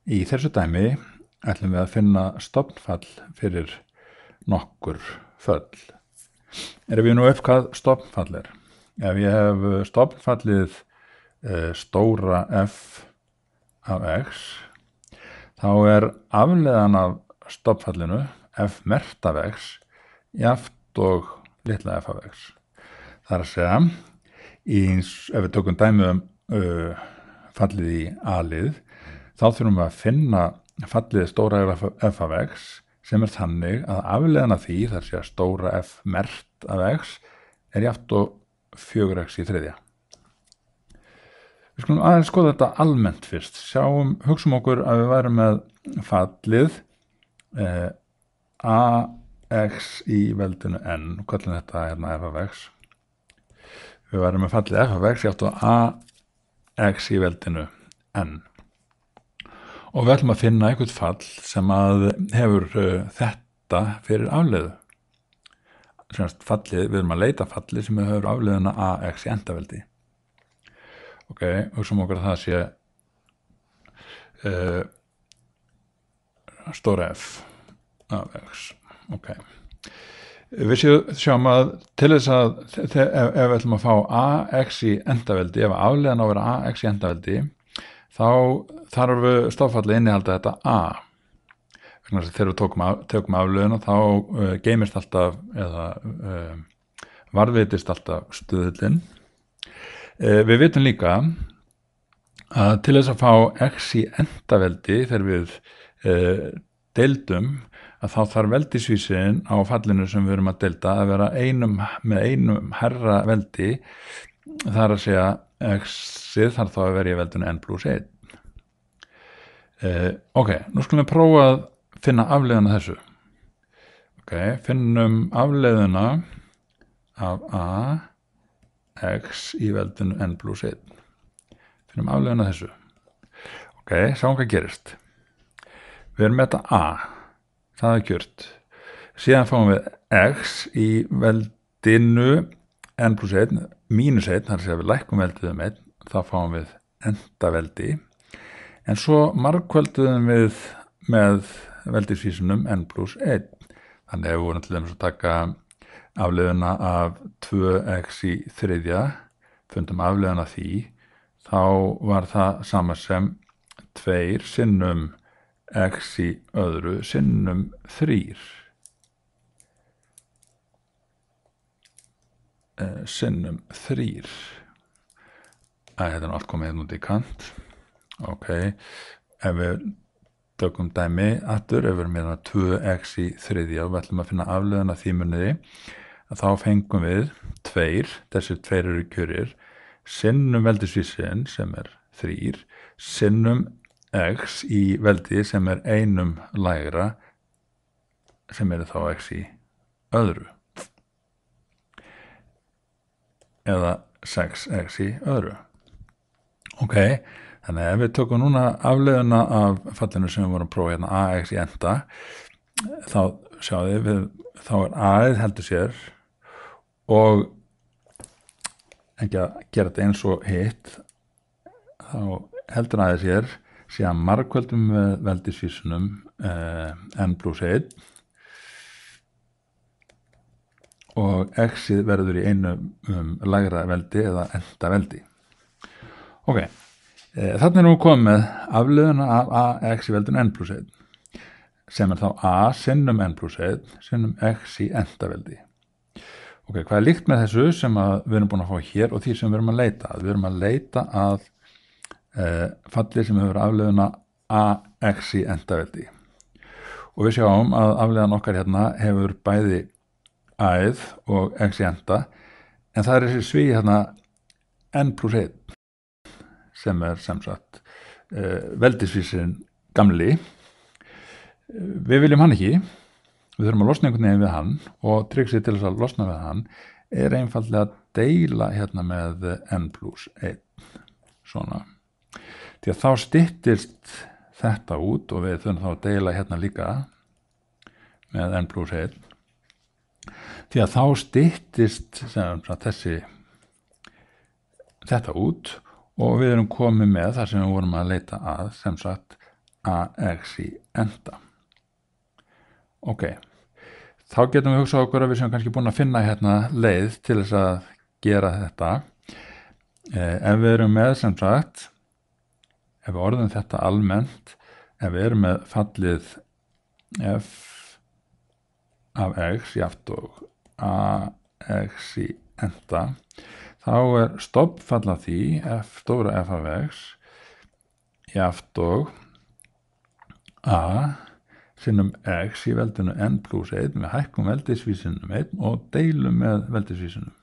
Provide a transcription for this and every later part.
Í þessu dæmi ætlum við að finna stofnfall fyrir nokkur föll. Við nú upp hvað stofnfall er? Ef ég hef stofnfallið stóra f af x, þá afleiðan af stofnfallinu f merkt af x jafnt og litla f af x. Það að segja, ef við tökum dæmi fallið í a-lið, þá þurfum við að finna fallið stóra f af x sem þannig að afleiðan af því, það að segja stóra f merkt af x, jafnt og 4x í þriðja. Við skulum aðeins skoða þetta almennt fyrst. Hugsum okkur að við værum með fallið ax í veldinu n. Kallum þetta f af x. Við værum með fallið f af x jafnt og ax í veldinu n. Og við ætlum að finna eitthvað fall sem að hefur þetta fyrir afleiðu. Við erum að leita fallið sem hefur afleiðuna ax í endaveldi. Ok, hugsum okkur að það sé stóra f af x. Ok. Við sjáum að til þess að ef við ætlum að fá ax í endaveldi, ef afleiðan á að vera ax í endaveldi, þá þarf stofnfallið innihalda þetta a. Þegar við tökum afleiðuna þá geymist alltaf eða varðveitist alltaf stuðullinn. Við vitum líka að til þess að fá x í endaveldi þegar við deildum að þá þarf veldisvísin á fallinu sem við erum að deilda að vera með einum herra veldi, það að segja x-ið þarf þá að vera í veldinu n plus 1. Ok, nú skulum við prófa að finna afleiðuna þessu. Ok, finnum afleiðuna af x í veldinu n plus 1. Finnum afleiðuna þessu. Ok, sjáum hvað gerist. Við erum með þetta a. Það gjört. Síðan fáum við x í veldinu n plus 1 mínus 1, þar að við lækkum veldið 1, þá fáum við endaveldi. En svo margkvölduðum við með veldisvísunum n plus 1. Þannig ef við vorum til dæmis að taka afleiðuna af 2x í þriðja, fundum afleiðuna af því, þá var það sama sem 2 sinnum x í öðru sinnum 3. Sinnum 3. Þetta allt komið hérna út í kant. Ok, ef við tökum dæmi aftur, ef við erum með 2x í þriðja og við ætlum að finna afleiðuna því muniði, þá fengum við 2, þessir 2 eru kjörir, sinnum veldisvísin sem 3, sinnum x í veldi sem 1 lægra sem þá x í öðru. Eða 6x í öðru. Ok, þannig ef við tökum núna afleiðuna af fallinu sem við vorum að prófa hérna ax í enda, þá sjáðu við, þá a-ið heldur sér og ekki að gera þetta eins og hitt, þá heldur a-ið sér síðan margkvöldum með veldisvísunum n plus 1 og x-ið verður í einu lægra veldi eða endaveldi. Ok, þannig erum við komið með afleiðuna af ax í veldinu n plus 1 sem þá a sinnum n plus 1 sinnum x í endaveldi. Ok, hvað líkt með þessu sem við erum búin að fá hér og því sem við erum að leita að? Við erum að leita að falli sem hefur afleiðuna ax í endaveldi. Og við sjáum að afleiðan okkar hérna hefur bæði a-ið og x í enda, en það þessi svíi hérna n plus 1 sem sem sagt veldisvísin gamli. Við viljum hann ekki, við þurfum að losna einhvern veginn við hann og triksið til þess að losna við hann einfaldlega að deila hérna með n plus 1 svona. Því að þá styttist þetta út og við þurfum þá að deila hérna líka með n plus 1. Því að þá styttist þetta út og við erum komið með þar sem við vorum að leita að, sem sagt ax í enda. Ok, þá getum við hugsað okkur að við sem kannski búin að finna hérna leið til þess að gera þetta. Ef við erum með sem sagt, ef við orðum þetta almennt, ef við erum með fallið f af x jafnt og ax í enda, þá stofnfall af því stóra f af x jafnt og a sinnum x í veldinu n plus 1, við hækkum veldisvísinum 1 og deilum með veldisvísinum.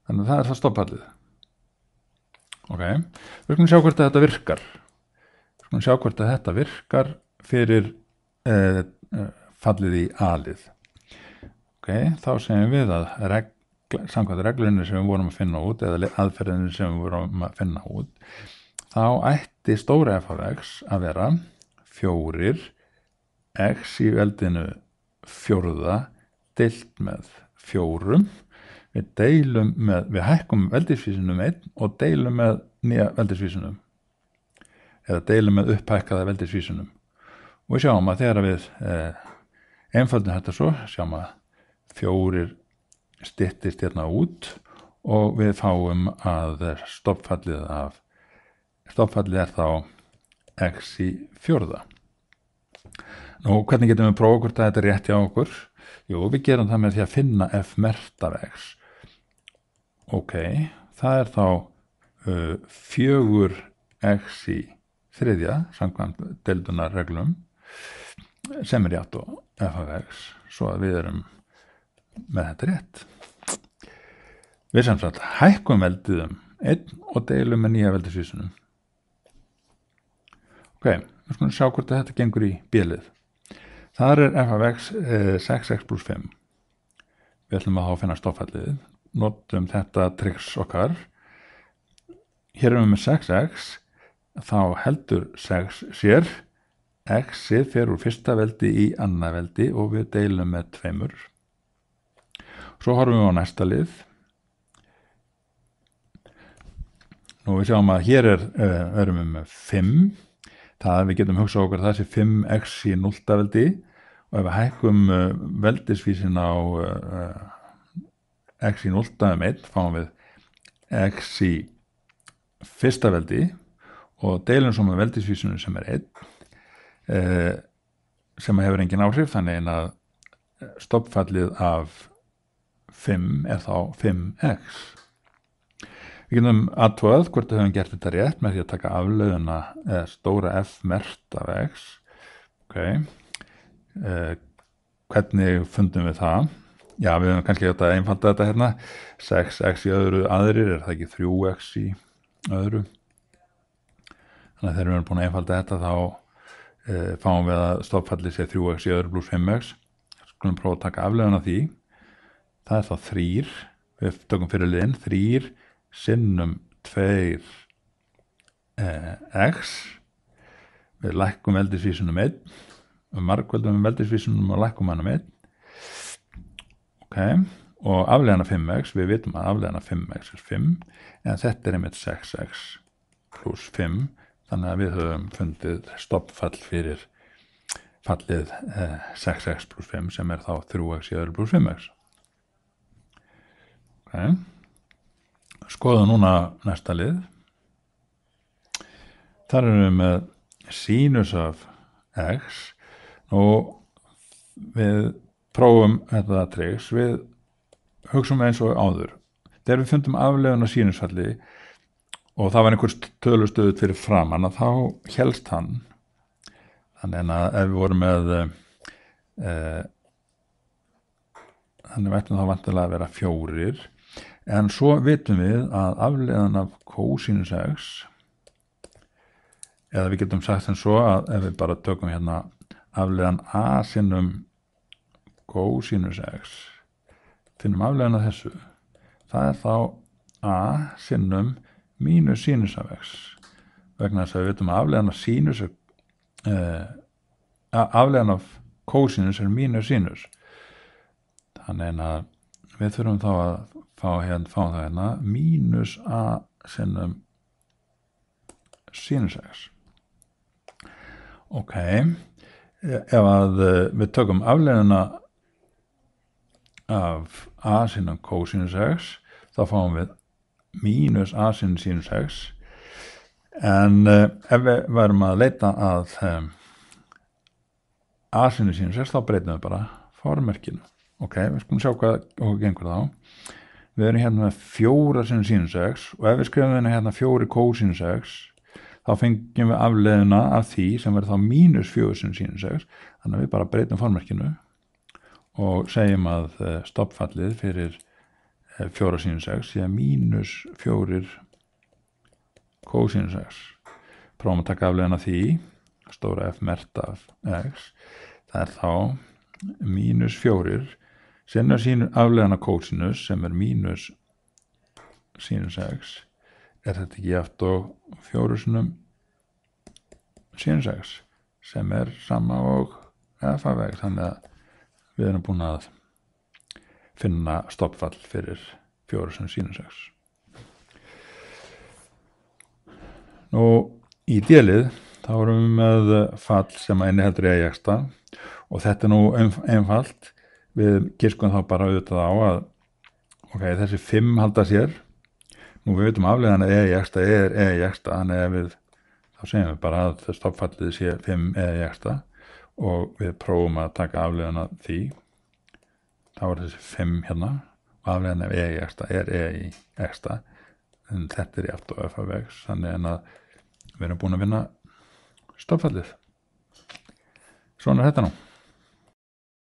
Þannig að það það stofnfallið. Ok, við skulum sjá hvort þetta virkar. Við skulum sjá hvort þetta virkar fyrir fallið í a-lið. Ok, þá segjum við að samkvæmt reglunni sem við vorum að finna út eða aðferðinni sem við vorum að finna út, þá ætti stóra f af x að vera 4 x í veldinu 4 deilt með 4. Við hækkum veldisvísinum 1 og deilum með nýja veldisvísinum eða deilum með upphækkaða veldisvísinum. Og við sjáum að þegar við einfaldum þetta svo, sjáum að 4 styttist hérna út og við fáum að stofnfallið er þá x í 4. Nú, hvernig getum við prófa hvort að þetta er rétt hjá okkur? Jú, við gerum það með því að finna f mert af x. Ok, það er þá 4x í 3, samkvæmt deildunarreglum, sem er jafnt og f af x, svo að við erum með þetta rétt. Við sem sagt hækkum veldið 1 og deilum með nýja veldisvísunum. Ok, við skulum sjá hvort þetta gengur í b-lið. Þar er f af x 6x plus 5. Við ætlum að finna stofnfallið. Notum þetta triks okkar. Hér erum við með 6x, þá heldur 6 sér, x-ið fer úr fyrsta veldi í annað veldi og við deilum með 2. Svo horfum við á næsta lið. Nú við sjáum að hér erum við með 5. Það við getum hugsað okkur það sé 5x í 0. veldi og ef við hækkum veldisvísin á x í 0 1, fáum við x í 1. veldi og deilum svo með veldisvísinu sem er 1 sem hefur engin áhrif, þannig að stofnfallið af 5 er þá 5x. Við getum athugað hvort við höfum gert þetta rétt með því að taka afleiðuna stóra f mert af x. Ok, hvernig fundum við það? Já, við höfum kannski átt að einfalda þetta hérna. 6x í öðru aðrir, er það ekki 3x í öðru? Þannig að þegar við erum búin að einfalda þetta þá fáum við að stofnfallið sé 3x í öðru plus 5x. Skulum prófa að taka afleiðuna því. Það er þá 3, við tökum fyrir liðin 3 sinnum 2 x, við lækkum veldisvísunum 1, við margveldum veldisvísunum og lækkum hann 1. Ok, og afleiðana 5x, við vitum að afleiðana 5x er 5, en þetta er einmitt 6x plus 5, þannig að við höfum fundið stofnfall fyrir fallið 6x plus 5 sem er þá 3x í öðru plus 5x. Ok, skoðum núna næsta lið. Þar erum við með sínus af x og við prófum þetta triks, við hugsum eins og áður. Þegar við fundum afleiðuna sínusfalli og það var einhver tölustöðut fyrir framan, að þá hélst hann. Þannig að ef við vorum með þannig vættum þá vantilega að vera 4, en svo vitum við að afleiðan af kósínus x, eða við getum sagt sem svo að ef við bara tökum hérna afleiðan a sinnum kósínus x, finnum afleiðan af þessu, það er þá a sinnum mínus sínus af x, vegna þess að við vitum að afleiðan af sínus afleiðan af kósínus er mínus sínus. Þannig að við þurfum þá að fá það hérna mínus a sinnum sínus x. Ok, ef að við tökum afleiðuna af a sinum kósinus x, þá fáum við mínus a sinum sinus x, en ef við værum að leita að a sinum sinus x, þá breytum við bara formerkinu. Ok, við skulum sjá hvað okkur gengur þá. Við erum hérna með 4 sinum sinus x, og ef við skrifum hérna 4 kósinus x, þá fengjum við afleiðuna af því sem verður þá mínus 4 sinum sinus x, þannig að við bara breytum formerkinu og segjum að stoppfallið fyrir 4 sinus x sé mínus 4 kósinus x. Prófum að taka afleiðuna af því, stóra F mert af x, það er þá mínus 4 sinna afleiðuna kósinus sem er mínus sinus x. Er þetta ekki jafnt og 4 sinum sinus x sem er sama og f af x, þannig að við erum búin að finna stoppfall fyrir 4 sinum sinus x. Nú í délið þá erum við með fall sem inniheldur e-jaxta og þetta er nú einfalt. Við giskum þá bara auðvitað á að okay, þessi 5 halda sér. Nú við veitum afleiðan að e-jaxta er e-jaxta, þannig að þá segjum við bara að stoppfallið sé 5 e-jaxta og við prófum að taka afleiðan af því. Þá er þessi 5 hérna og afleiðan af e-jaxta er e-jaxta, en þetta er jafnt og f af x, þannig að við erum búin að vinna stoppfallið. Svona er þetta nú.